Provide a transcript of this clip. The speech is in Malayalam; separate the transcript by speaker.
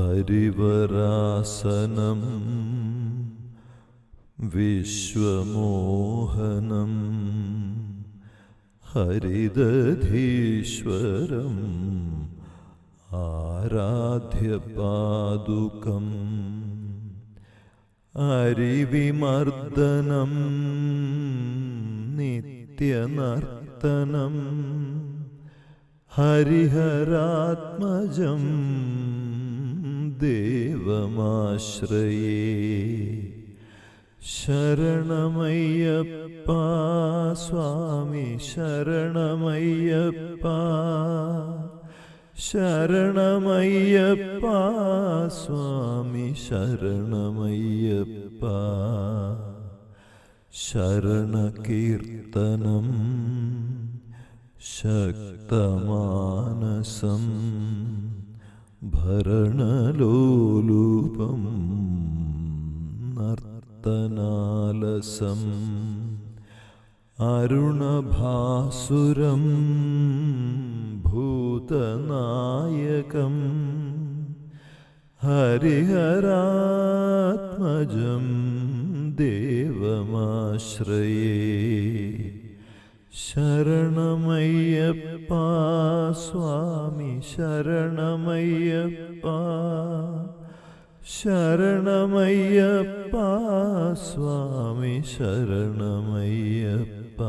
Speaker 1: ഹരിവരാസനം വിശ്വമോഹനം ഹരിദധീശ്വരം ആരാധ്യപാദുകം അരിവിമർദ്ദനം നിത്യനർത്തനം ഹരിഹരാത്മജം ദേവമാശ്രയേ. ശരണമയ്യപ്പ സ്വാമി ശരണമയ്യപ്പ, ശരണമയ്യപ്പ സ്വാമി ശരണമയ്യപ്പ. ശരണകീർത്തനം ശക്തമാനസം ഭരണലോലുപം നർത്തനാലസം അരുണഭാസുരം ഭൂതനായകം ഹരിഹരാത്മജം ദേവമാശ്രയേ. ശരണമയ്യപ്പ സ്വാമി ശരണമയ്യപ്പ, ശരണമയ്യപ്പ സ്വാമി ശരണമയ്യപ്പ.